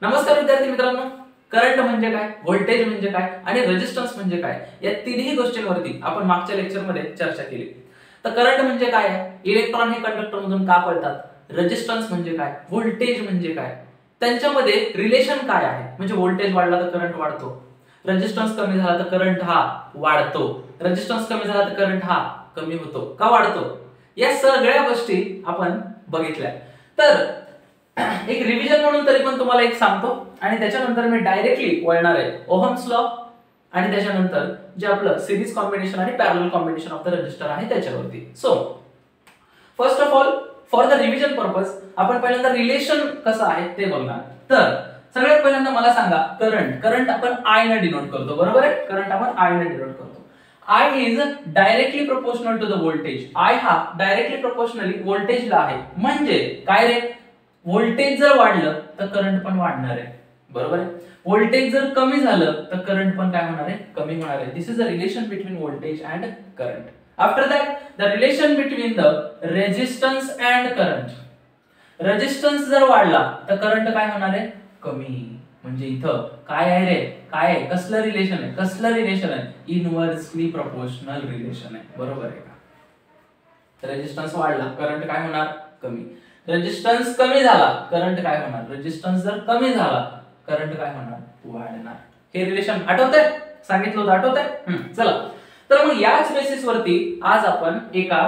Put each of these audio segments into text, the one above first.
नमस्कार विद्यार्थी मित्रांनो, करंट म्हणजे काय, व्होल्टेज म्हणजे काय आणि रेजिस्टन्स म्हणजे काय या तिन्ही गोष्टींवरती आपण मागच्या लेक्चरमध्ये चर्चा केली. तर करंट म्हणजे काय आहे, इलेक्ट्रॉन हे कंडक्टर मधून का पळतात, रेजिस्टन्स म्हणजे काय, व्होल्टेज म्हणजे काय, त्यांच्यामध्ये रिलेशन काय आहे, म्हणजे व्होल्टेज वाढला तर करंट वाढतो, रेजिस्टन्स कमी झाला तर करंट हा वाढतो, रेजिस्टन्स कमी झाला तर करंट हा कमी होतो का वाढतो, या सगळ्या गोष्टी आपण बघितल्या. तर एक रिव्हिजन म्हणून तरी पण तुम्हाला एक सांगतो आणि त्याच्यानंतर मी डायरेक्टली वळणार आहे ओहम्स लॉ आणि त्याच्यानंतर जे आपलं सिरीज कॉम्बिनेशन आणि parallel combination of the resistor आहे त्याच्यावरती. So first of all for the revision purpose आपण पहिल्यांदा रिलेशन कसं आहे ते बघणार. तर सगळ्यात पहिल्यांदा मला सांगा, करंट आपण आय ने डिनोट करतो, बरोबर आहे. करंट आपण आय ने डिनोट करतो. I is directly proportional to the voltage. I हा डायरेक्टली प्रोपोर्शनली व्होल्टेजला आहे. म्हणजे काय रे, व्होल्टेज जर वाढलं तर करंट पण वाढणार आहे, बरोबर आहे. व्होल्टेज जर कमी झालं तर करंट पण काय होणार आहे, कमी होणार आहे. This is the relation between voltage and current. After that the relation between the resistance and current. Resistance जर वाढला तर करंट काय होणार आहे, कमी. म्हणजे इथं काय आहे रे, काय आहे, कसलं रिलेशन आहे, कसलं रिलेशन आहे, इनव्हर्सली प्रोपोर्शनल रिलेशन आहे, बरोबर आहे का. रेजिस्टन्स वाढला करंट काय होणार, कमी. रेजिस्टन्स कमी झाला करंट काय होणार, रेजिस्टन्स जर कमी झाला करंट काय होणार, वाढणार. हे रिलेशन आठवतंय, सांगितलं होतं, आठवतंय. चला, तर मग याच बेसिस वरती आज आपण एका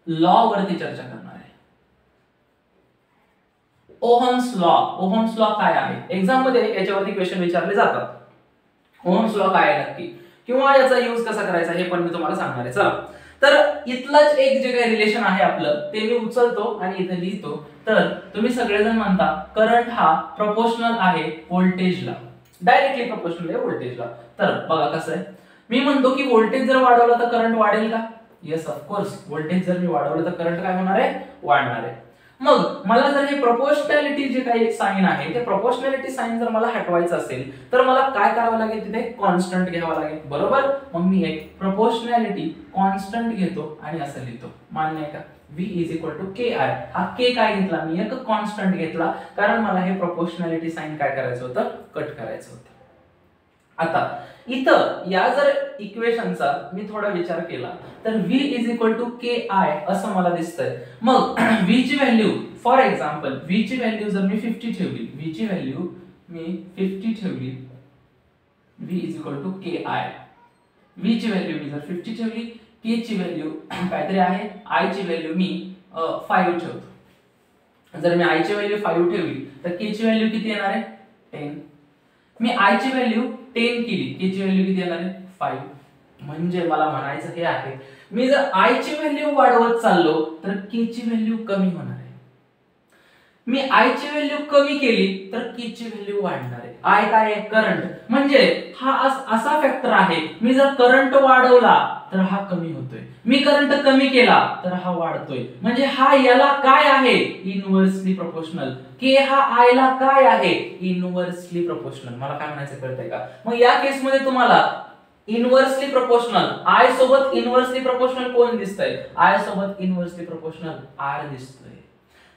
लॉ वरती चर्चा करणार आहे. Ohms law. ओहम्स लॉ काय आहे, एक्झाम मध्ये याच्यावरती क्वेश्चन विचारले जातात. ओहम्स लॉ काय आहे नक्की, किंवा याचा यूज कसा करायचा हे पण मी तुम्हाला सांगणार आहे. चला, तर इथलंच एक जे काही रिलेशन आहे आपलं ते मी उचलतो आणि इथे लिहितो. तर तुम्ही सगळेजण म्हणता करंट हा प्रोपोर्शनल आहे व्होल्टेजला, डायरेक्टली प्रोपोर्शनल आहे व्होल्टेजला. तर बघा कसं आहे, मी म्हणतो की व्होल्टेज जर वाढवलं तर करंट वाढेल का, येस ऑफकोर्स. व्होल्टेज जर मी वाढवलं तर करंट काय होणार आहे, वाढणार आहे. मग मला जर हे प्रोपोर्शनॅलिटी जे काही साइन आहे ते प्रोपोर्शनॅलिटी साइन जर मला हटवायचं असेल तर मला काय करावं लागेल, तिथे कॉन्स्टंट घ्यावं लागेल, बरोबर. मग मी एक प्रोपोर्शनॅलिटी कॉन्स्टंट घेतो आणि असं लिहितो, मान्य आहे का. V is equal to K I. हा के काय घेतला, मी एक कॉन्स्टंट घेतला कारण मला हे प्रोपोर्शनॅलिटी साइन काय करायचं होतं, कट करायचं होतं. आता इथं या जर इक्वेशनचा मी थोडा विचार केला तर V is equal to K I असं मला दिसतंय. मग V ची व्हॅल्यू, फॉर एक्झाम्पल V ची व्हॅल्यू जर मी 50 ठेवली, V ची व्हॅल्यू मी 50 ठेवली, V is equal to K I. V ची व्हॅल्यू मी जर 50 ठेवली, K ची व्हॅल्यू काहीतरी आहे, I ची व्हॅल्यू मी 5 ठेवतो. जर मी I ची व्हॅल्यू 5 ठेवली तर K ची व्हॅल्यू किती येणार आहे, 10. मी I ची व्हॅल्यू 10 केली, K ची व्हॅल्यू किती येणार आहे, 5. म्हणजे मला म्हणायचं हे आहे, मी जर I ची व्हॅल्यू वाढवत चाललो तर K ची व्हॅल्यू कमी होणार आहे. मी I ची व्हॅल्यू कमी केली तर K ची व्हॅल्यू वाढणार आहे. I काय आहे, करंट. म्हणजे हा असा फॅक्टर आहे, मी जर करंट वाढवला तर हा कमी होतोय, मी करंट कमी केला तर हा वाढतोय. म्हणजे हा याला काय आहे, इनव्हर्सली प्रोपोर्शनल. के हा आय ला काय आहे, इनव्हर्सली प्रोपोर्शनल. मला काय म्हणायचं कळतंय का. मग या केस मध्ये तुम्हाला इनव्हर्सली प्रोपोर्शनल आय सोबत इनव्हर्सली प्रोपोर्शनल कोण दिसतंय, आय सोबत इनव्हर्सली प्रोपोर्शनल आर दिसतोय.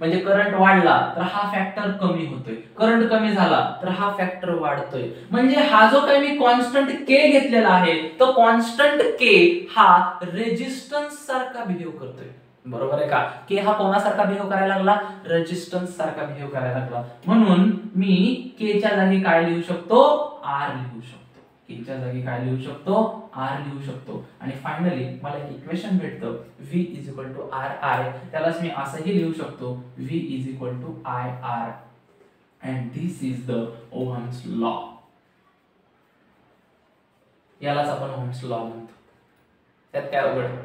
म्हणजे करंट वाढला तर हा फॅक्टर कमी होतोय, करंट कमी झाला तर हा फॅक्टर वाढतोय. म्हणजे हा जो काही मी कॉन्स्टंट के घेतलेला आहे तो कॉन्स्टंट के हा रेजिस्टन्स सारखा बिहेव करतोय, बरोबर आहे का. के हा कोणासारखा बिहेव करायला लागला, रेजिस्टन्स सारखा बिहेव करायला लागला. म्हणून मी के च्या जागी काय लिहू शकतो, आर लिहू शकतो. के च्या जागी काय लिहू शकतो, आर लिहू शकतो. आणि फायनली मला एक इक्वेशन भेटतं, V is equal to R I. त्यालाच मी असंही लिहू शकतो, V is equal to I R. And this is the Ohm's law. यालाच आपण ओहम्स लॉ म्हणतो. त्यात काय अवघड आहे,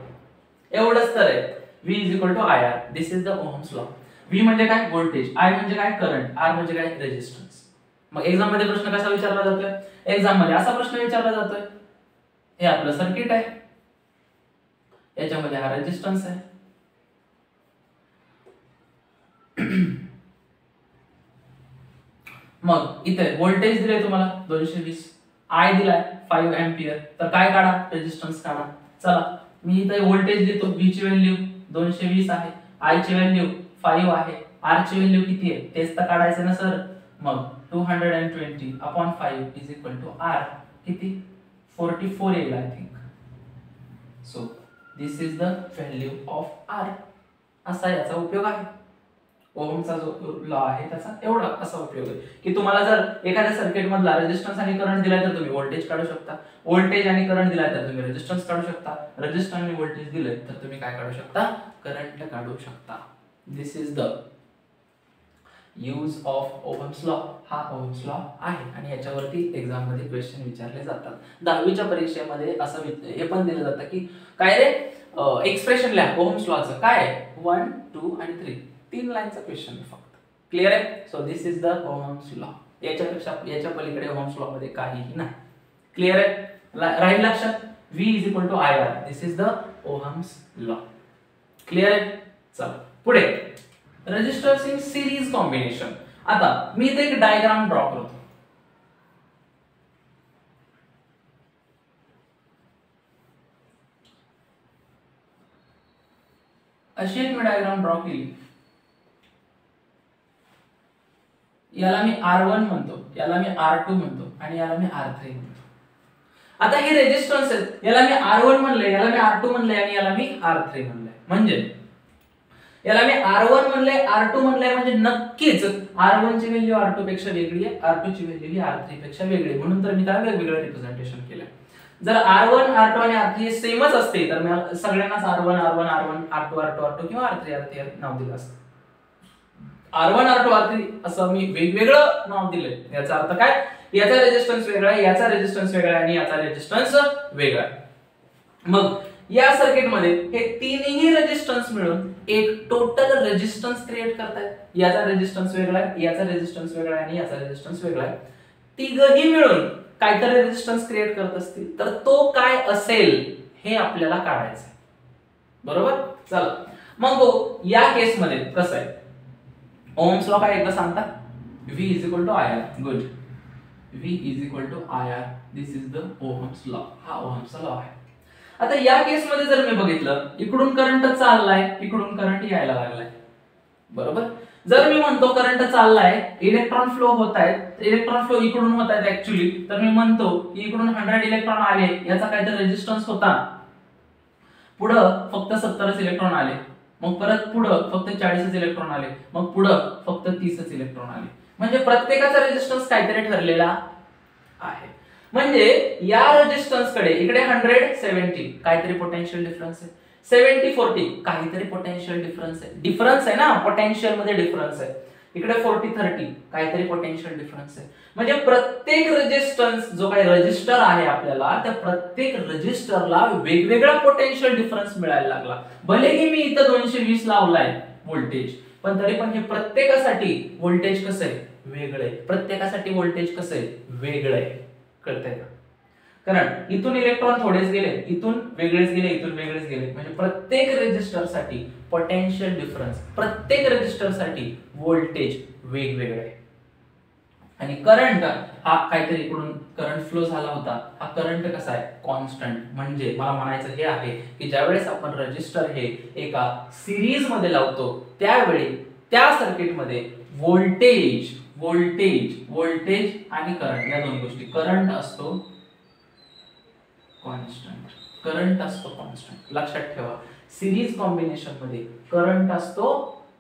एवढंच तर आहे. V is equal to I R. This is the Ohm's law. V म्हणजे काय, व्होल्टेज. I म्हणजे काय, करंट. R म्हणजे काय, रेजिस्टन्स. मग एक्झाम मध्ये प्रश्न कसा विचारला जातोय, एक्झाम मध्ये असा प्रश्न विचारला जातोय, हे आपलं सर्किट आहे, याच्यामध्ये हा रेजिस्टन्स आहे, मग इथे व्होल्टेज दिले तुम्हाला 220, आय दिलाय 5 एंपियर. तर काय काढा, रेजिस्टन्स काढा. चला, मी इथे व्होल्टेज लिहितो, V ची व्हॅल्यू 220 आहे, I ची व्हॅल्यू 5 आहे, आर ची व्हॅल्यू किती आहे तेच तर काढायचं ना सर. मग 220/5 इज इक्वल टू आर किती 44 येईल I think. So this is the value of R. असा याचा उपयोग आहे. ओहमचा जो लॉ आहे त्याचा एवढा असा उपयोग आहे की तुम्हाला जर एखाद्या सर्किट मधला रेजिस्टन्स आणि करंट दिलाय तर तुम्ही व्होल्टेज काढू शकता. व्होल्टेज आणि करंट दिलाय तर तुम्ही रेजिस्टन्स काढू शकता. रेजिस्टन्स आणि व्होल्टेज दिले तर तुम्ही काय काढू शकता करंट काढू शकता. This is the use of Ohm's law. हा ओहम्स लॉ आहे आणि याच्यावरती एक्झाम मध्ये क्वेश्चन विचारले जातात. 10वीच्या परीक्षेमध्ये असं हे पण दिलं जातं की काय रे एक्सप्रेशन लिहा ओहम्स लॉचं काय 1 2 आणि 3 तीन लाईनचा क्वेश्चन आहे फक्त. क्लिअर आहे. So this is the Ohm's law. याच्या पलीकडे ओहम्स लॉ मध्ये काहीही नाही. क्लिअर आहे. राहील लक्षात V is equal to IR. This is the Ohm's law. Clear आहे. चला पुढे रेजिस्टर्स इन सिरीज कॉम्बिनेशन. आता मी इथे एक डायग्राम ड्रॉ करतो. अशी एक मी डायग्राम ड्रॉ केली. याला मी R1 म्हणतो, याला मी R2 म्हणतो आणि याला मी R3 म्हणतो. आता हे रेजिस्टन्स आहेत. याला मी R1 म्हणले, याला मी R2 म्हणले आणि याला मी R3 म्हणले. म्हणजे याला मी R1 म्हणले, R2 म्हणले म्हणजे नक्कीच R1 ची व्हॅल्यू R2 पेक्षा वेगळी आहे, R2 ची व्हॅल्यू ही R3 पेक्षा वेगळी आहे. म्हणून तर मी त्याला वेगवेगळं रिप्रेझेंटेशन केलं. जर R1 R2 आणि R3 हे सेमच असते तर मी सगळ्यांनाच R1 R1 R1 R2 R2 R2 किंवा R3 R3 नाव दिलं असतं. R1 R2 R3 असं मी वेगवेगळं नाव दिलंय. याचा अर्थ काय याचा रेजिस्टन्स वेगळा आहे, याचा रेजिस्टन्स वेगळा आहे आणि याचा रेजिस्टन्स वेगळा आहे. मग या सर्किट मध्ये हे तीनही रेजिस्टन्स मिळून एक टोटल रेजिस्टन्स क्रिएट करतायत. याचा रेजिस्टन्स वेगळा आहे, याचा रेजिस्टन्स वेगळा आहे आणि याचा रेजिस्टन्स वेगळा आहे. तिघही मिळून काहीतरी रेजिस्टन्स क्रिएट करत असतील तर तो काय असेल हे आपल्याला काढायचं आहे. बरोबर. चला मग या केस मध्ये कसं आहे ओहम्स लॉ काय एकदा सांगता V is equal to IR. Good. V is equal to IR. This is the Ohm's law. हा ओहम्सचा लॉ आहे. आता या केस मध्ये जर मी बघितलं इकडून करंट चाललाय, इकडून करंट यायला लागलाय. बरोबर. जर मी म्हणतो करंट चाललाय, इलेक्ट्रॉन फ्लो होत आहेत, इलेक्ट्रॉन फ्लो इकडून होत आहेत ऍक्च्युअली, तर मी म्हणतो की इकडून 100 इलेक्ट्रॉन आले, याचा काहीतरी रेजिस्टन्स होता. पुढं फक्त 70 इलेक्ट्रॉन आले, मग परत पुढं फक्त 40 इलेक्ट्रॉन आले, मग पुढं फक्त 30 इलेक्ट्रॉन आले. म्हणजे प्रत्येकाचा रेजिस्टन्स काहीतरी ठरलेला आहे. म्हणजे या रेजिस्टन्स कडे इकडे 100-70 काहीतरी पोटेन्शियल डिफरन्स आहे, 70-40 काहीतरी पोटेन्शियल डिफरन्स आहे. डिफरन्स आहे ना, पोटेन्शियल मध्ये डिफरन्स आहे. इकडे 40-30 काहीतरी पोटेन्शियल डिफरन्स आहे. म्हणजे प्रत्येक रेजिस्टन्स जो काही रजिस्टर आहे आपल्याला त्या प्रत्येक रजिस्टरला वेगवेगळा पोटेन्शियल डिफरन्स मिळायला लागला. भलेही मी इथं 220 लावलाय व्होल्टेज, पण तरी पण हे प्रत्येकासाठी व्होल्टेज कसं आहे वेगळं आहे. प्रत्येकासाठी व्होल्टेज कसं आहे वेगळं आहे. कळतंय का. कारण इथून इलेक्ट्रॉन थोडेच गेले, इथून वेगळेच गेले, इथून वेगळेच गेले. म्हणजे प्रत्येक रेजिस्टरसाठी पोटेन्शियल डिफरन्स, प्रत्येक रेजिस्टरसाठी व्होल्टेज वेगवेगळे आहे. आणि करंट हा काहीतरी इकडून करंट फ्लो झाला होता, हा करंट कसा आहे कॉन्स्टंट. म्हणजे मला म्हणायचं हे आहे की ज्यावेळेस आपण रेजिस्टर हे एका सिरीज मध्ये लावतो त्यावेळी त्या सर्किट मध्ये व्होल्टेज व्होल्टेज व्होल्टेज आणि करंट या दोन गोष्टी, करंट असतो कॉन्स्टंट, करंट असतो कॉन्स्टंट. लक्षात ठेवा सिरीज कॉम्बिनेशन मध्ये करंट असतो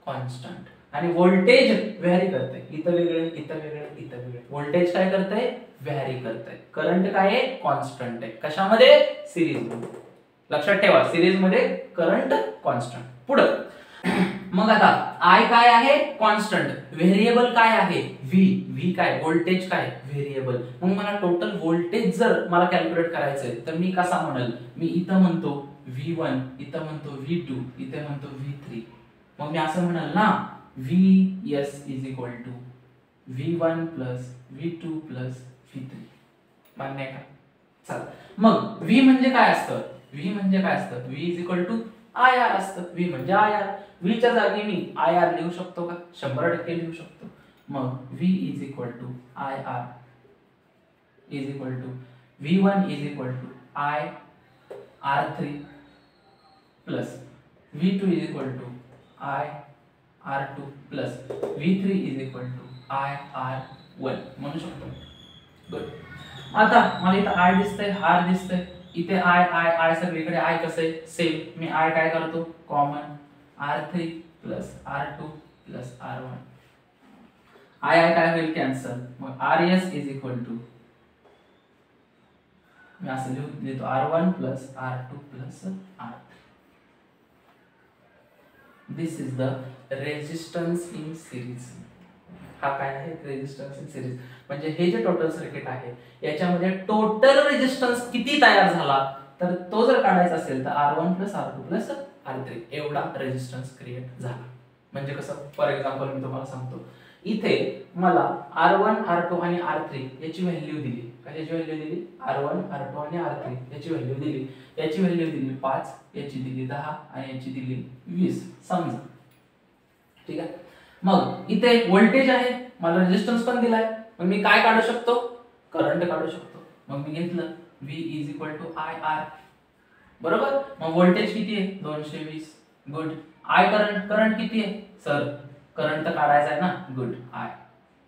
कॉन्स्टंट आणि व्होल्टेज व्हॅरी करते. इथं वेगळे, इथं वेगळे, इथं वेगळे. व्होल्टेज काय करते व्हॅरी करते. करंट काय आहे कॉन्स्टंट आहे. कशामध्ये सिरीज मध्ये. लक्षात ठेवा सिरीज मध्ये करंट कॉन्स्टंट. पुढे मग आता I काय आहे कॉन्स्टंट, व्हेरिएबल काय आहे V. V काय व्होल्टेज काय व्हेरिएबल. मग मला टोटल व्होल्टेज जर मला कॅल्क्युलेट करायचंय तर मी कसा म्हणेल, मी इथं म्हणतो V1, इथं म्हणतो V2, इथे म्हणतो V3. मग मी असं म्हणाल ना Vs is equal to V1 plus V2 plus V3. मान्य आहे का. चला मग V म्हणजे काय असतं, V म्हणजे काय असतं, V is equal to IR असतं. V म्हणजे IR. V च्या जागी मी IR लिहू शकतो का 100% लिहू शकतो. मग V is equal to IR is equal to V1 is equal to I R3 plus V2 is equal to I R2 plus V3 is equal to I R1 म्हणू शकतो. गुड. आता मला इथं I दिसतंय, R दिसतंय, इथे I सगळीकडे I कसं आहे सेम. मी I काय करतो common R3 plus R2 plus R1. I काय होईल कॅन्सल. मग RS इज इक्वल टू मी असं लिहितो R1 plus R2 plus R3. This is the resistance in series. हा काय आहे रेजिस्टन्स इन सिरीज म्हणजे हे जे टोटल सर्किट आहे याच्यामध्ये टोटल रेजिस्टन्स किती तयार झाला तर तो जर काढायचा असेल तर R1 plus R2 plus R3 एवढा रेजिस्टन्स क्रिएट झाला. म्हणजे कसं फॉर एक्झाम्पल मी तुम्हाला सांगतो. इथे मला R1 R2 आणि R3 याची व्हॅल्यू दिली. कशाची व्हॅल्यू दिली R1 R2 आणि R3 याची व्हॅल्यू दिली. याची व्हॅल्यू दिली 5, याची दिली 10 आणि याची दिली 20 समजा. ठीक आहे. मग इथे व्होल्टेज आहे, मला रेजिस्टन्स पण दिलाय. मग मी काय काढू शकतो करंट काढू शकतो. मग मी घेतलं V is equal to IR. बरोबर. मग व्होल्टेज किती आहे 220. गुड. I करंट किती आहे सर करंट तर काढायचा आहे ना. गुड. I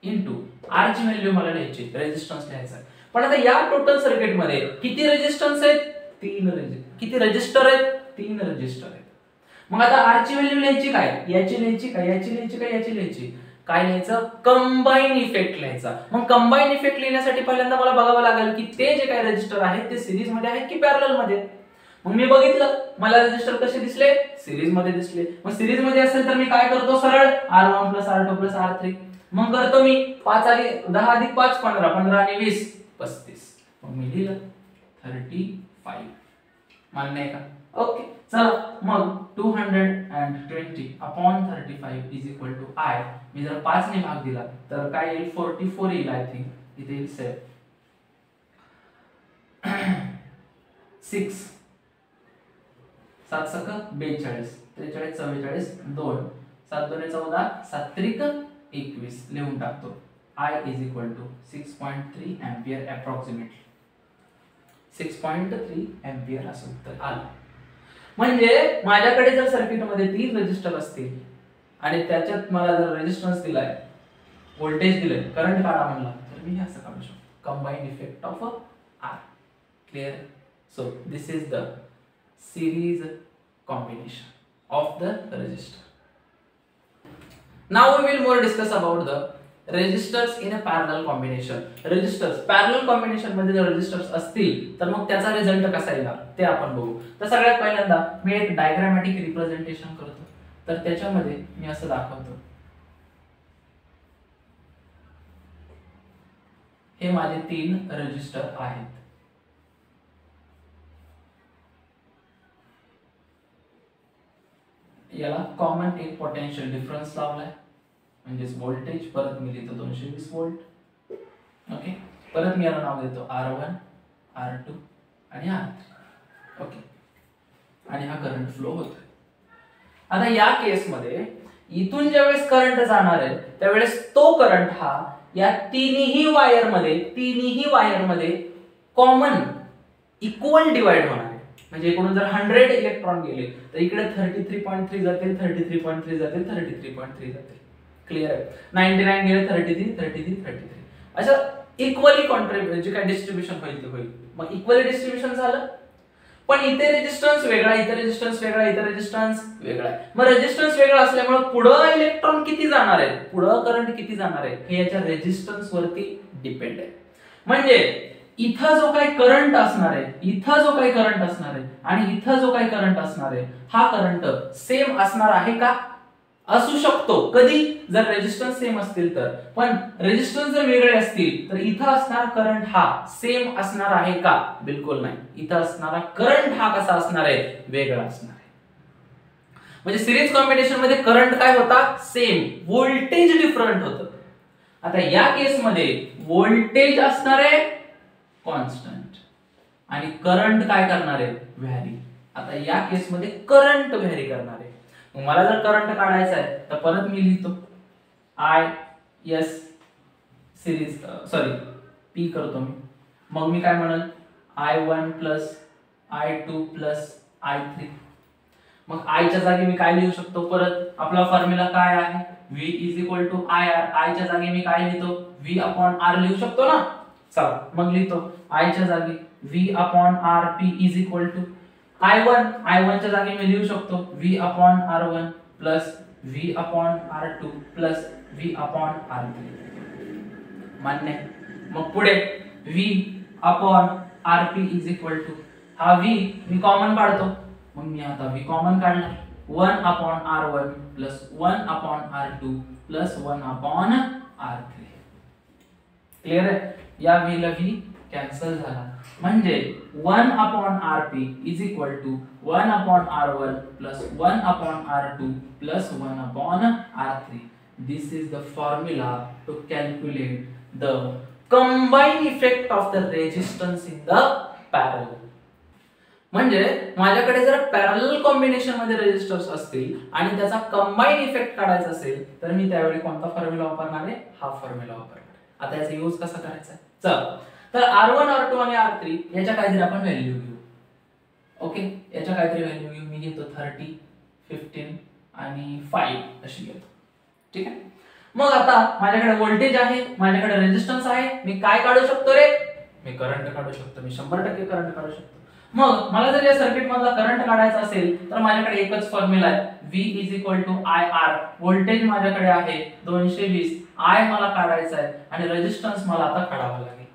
इनटू R ची व्हॅल्यू मला लिहायची रेजिस्टन्स लिहायचा आहे. पण आता या टोटल सर्किट मध्ये किती रेजिस्टन्स आहेत 3 किती रजिस्टर आहेत 3 रजिस्टर आहेत. मग आता R ची व्हॅल्यू लिहायची काय याची लिहायची काय याची लिहायची काय याची लिहायची काय लिहायचं कंबाईन इफेक्ट लिहायचा. मग कंबाईन इफेक्ट लिहिण्यासाठी पहिल्यांदा मला बघावं लागेल की ते जे काही रजिस्टर आहेत ते सिरीज मध्ये आहेत की पॅरलल मध्ये. मग मी बघितलं मला रजिस्टर कसे दिसले सिरीज मध्ये दिसले. मग सिरीज मध्ये असेल तर मी काय करतो सरळ R1 plus R2 plus R3. मग करतो मी 5 आणि 10 अधिक 5 15 15 आणि 20 35. मग मी लिहिलं 35. मान्य आहे का. ओके. चला मग 220 upon 35 is equal to I. मी जर 5 ने भाग दिला तर काय येईल 44 येईल. आय थिंक इथे येईल 6 7 सक 42 43 44 2 7 2 14 7 त्रिक 21 लिहून टाकतो. I is equal to 6.3 ampere approximately 6.3 ampere असं उत्तर आलं. म्हणजे माझ्याकडे जर सर्किट मध्ये 3 रेजिस्टर असतील आणि त्याच्यात मला जर रेजिस्टन्स दिलाय व्होल्टेज दिले करंट काढा म्हणला तर मी असं काढू शकतो combined effect of R. Clear. So this is the series combination of the resistor. Now we will more discuss about the resistors in a parallel combination. Resistors parallel combination मध्ये जर resistors असतील तर मग त्याचा रिझल्ट कसा येणार ते आपण बघू. तर सगळ्यात पहिल्यांदा मी एक डायग्रामॅटिक रिप्रेझेंटेशन करतो. तर त्याच्यामध्ये मी असं दाखवतो हे माझे 3 रेजिस्टर आहेत. याला कॉमन एक पोटेन्शियल डिफरन्स लावलाय म्हणजेच व्होल्टेज. परत मी लिहितो 220 व्होल्ट. ओके. परत मी याला नाव देतो R1 R2 आणि R3. ओके. आणि हा करंट फ्लो होतोय. आता या केस मध्ये इथून ज्यावेळेस करंट जाणार आहे त्यावेळेस तो करंट हा या तिन्ही वायर मध्ये कॉमन इक्वल डिवाइड होणार आहे. म्हणजे इकडून जर 100 इलेक्ट्रॉन गेले तर इकडे 33.3 जातील 33.3 जातील 33.3 जातील. क्लियर आहे. 99 गेले 33 असं इक्वली कॉन्ट्रीब्युशन जे काय डिस्ट्रीब्युशन होईल ते होईल. मग इक्वली डिस्ट्रीब्युशन झालं. पण इथे रेजिस्टन्स वेगळा इथे रेजिस्टन्स वेगळा इथे रेजिस्टन्स वेगळा आहे. मग रेजिस्टन्स वेगळा असल्यामुळे पुढे इलेक्ट्रॉन किती जाणार आहे पुढे करंट किती जाणार आहे हे याच्या रेजिस्टन्स वरती डिपेंड आहे. म्हणजे इथं जो काही करंट असणार आहे इथं जो काही करंट असणार आहे आणि इथं जो काही करंट असणार आहे हा करंट सेम असणार आहे का असू शकतो कधी जर रेजिस्टन्स सेम असतील तर. पण रेजिस्टन्स जर वेगळे असतील तर इथं असणारा करंट हा सेम असणार आहे का बिलकुल नाही. इथं असणारा करंट हा कसा असणार आहे वेगळा असणार आहे. म्हणजे सिरीज कॉम्बिनेशन मध्ये करंट काय होता सेम व्होल्टेज डिफरंट होतं. आता या केस मध्ये व्होल्टेज असणार आहे कॉन्स्टंट आणि करंट काय करणार आहे व्हॅरी. आता या केस मध्ये करंट व्हॅरी करणार आहे. मग मला जर करंट काढायचा आहे तर परत मी लिहितो I S सिरीज P करतो मी. मग मी काय म्हणेल I1 plus I2 plus I3. मग I च्या जागी मी काय लिहू शकतो, परत आपला फॉर्म्युला काय आहे, V is equal to IR. I च्या जागी मी काय लिहितो, V अपॉन R लिहू शकतो ना. चला मग लिहितो I च्या जागी V upon RP is equal to I1 च्या जागी मी लिहू शकतो V upon R1 plus V upon R2 plus V upon R3. मान्य. मग पुढे V upon RP is equal to, हा V मी कॉमन काढतो, मग मी आता V कॉमन काढला, 1 upon R1 plus 1 upon R2 plus 1 upon R3. Clear आहे. या V ला V कॅन्सल झाला, म्हणजे 1 upon RP is equal to 1 upon R1 plus 1 upon R2 plus 1 upon R3. This is the formula to calculate the combined effect of the resistance in the parallel. म्हणजे माझ्याकडे जर parallel combination मध्ये resistors असतील आणि त्याचा combine effect काढायचा असेल तर मी त्यावेळी कोणता फॉर्म्युला वापरणार आहे, हा फॉर्म्युला वापरणार आहे. आता याचा यूज कसा करायचा आहे, चल. तर R1 R2 आणि R3 याच्या काहीतरी आपण व्हॅल्यू घेऊ. ओके, याच्या काहीतरी व्हॅल्यू घेऊ. मी घेतो 30, 15 आणि 5 अशी घेतो. ठीक आहे. मग आता माझ्याकडे व्होल्टेज आहे, माझ्याकडे रेजिस्टन्स आहे, मी काय काढू शकतो रे, मी करंट काढू शकतो. मी 100% करंट काढू शकतो. मग मला जर या सर्किट मधला करंट काढायचा असेल तर माझ्याकडे एकच फॉर्म्युला आहे, V is equal to IR. Voltage माझ्याकडे आहे 220, I मला काढायचा आहे आणि रेजिस्टन्स मला आता काढावा लागेल.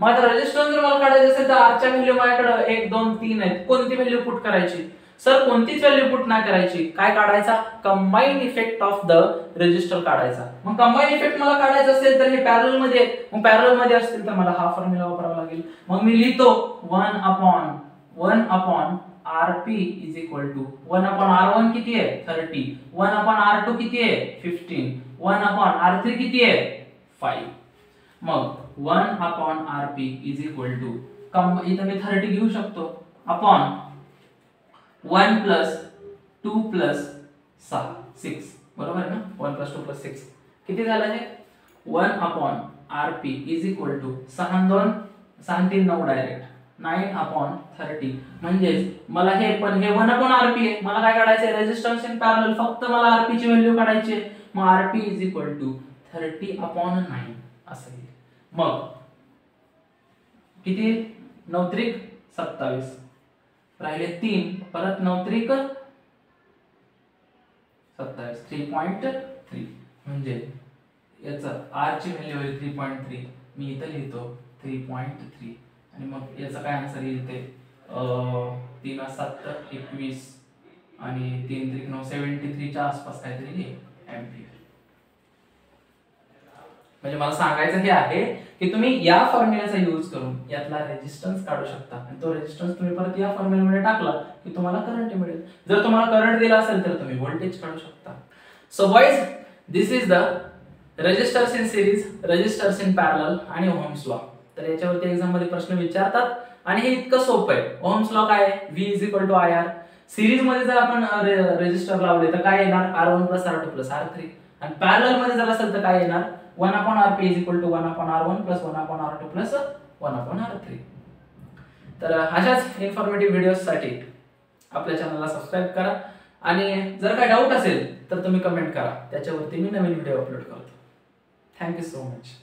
मग आता रेजिस्टन्स जर मला काढायचं असेल तर R च्या व्हॅल्यू माझ्याकडे 1 2 3 आहेत. कोणती व्हॅल्यू पुट करायची, सर कोणतीच व्हॅल्यू पुट नाही करायची. काय काढायचा, combine effect of the resistor काढायचा. मग कंबाईन इफेक्ट मला काढायचं असेल तर हे पॅरलल मध्ये आहेत, मग पॅरलल मध्ये असतील तर मला हा फॉर्म्युला वापरावा लागेल. मग मी लिहितो 1 upon RP is equal to 1 upon R1 किती आहे 30, 1 अपॉन R2 किती आहे 15, 1 अपॉन R3 किती आहे 5. मग 1 upon RP is equal to, इथं मी 30 घेऊ शकतो, अपॉन 1 प्लस 2 प्लस 6, बरोबर आहे ना. 1 प्लस 2 प्लस 6 किती झालं हे, 1 upon RP is equal to 6 2 6 3 9 direct 9 upon 30. म्हणजे मला हे पण हे 1 अपॉन RP आहे, मला काय काढायचं आहे, रेजिस्टन्स इन पॅरलल. फक्त मला RP ची व्हॅल्यू काढायची आहे. मग RP is equal to 30 upon 9 असं येईल. मग किती, 9 त्रिक 27, राहिले 3, परत 9 त्रिक 27, 3.3. म्हणजे याचा R ची व्हॅल्यू आहे 3.3, मी इथं लिहितो 3.3. आणि मग याचा काय आन्सर येईल ते 3 7 21 आणि 3 3 9 73 च्या आसपास काहीतरी एम्पियर. म्हणजे मला सांगायचं हे आहे की तुम्ही या फॉर्म्युलाचा यूज करून यातला रेजिस्टन्स काढू शकता आणि तो रेजिस्टन्स तुम्ही परत या फॉर्म्युलामध्ये टाकला की तुम्हाला करंट मिळेल. जर तुम्हाला करंट दिला असेल तर तुम्ही व्होल्टेज काढू शकता. So boys, this is the resistors in series, resistors in parallel आणि ओहम्स लॉ. तर याच्यावरती एक्झाम मध्ये प्रश्न विचारतात आणि हे इतकं सोपं आहे. ओहम्स लॉ काय आहे, V is equal to IR. Series मध्ये जर आपण रेजिस्टर लावले तर काय येणार, R1 plus R2 plus R3. आणि पॅरलल मध्ये जर असेल तर काय येणार, 1 upon RP is equal to 1 upon R1 plus 1 upon R2 plus 1 upon R3. तर अशाच इन्फॉर्मेटिव्ह व्हिडिओज साठी आपल्या चॅनलला सबस्क्राईब करा आणि जर काय डाऊट असेल तर तुम्ही कमेंट करा, त्याच्यावरती मी नवीन व्हिडिओ अपलोड करतो. Thank you so much.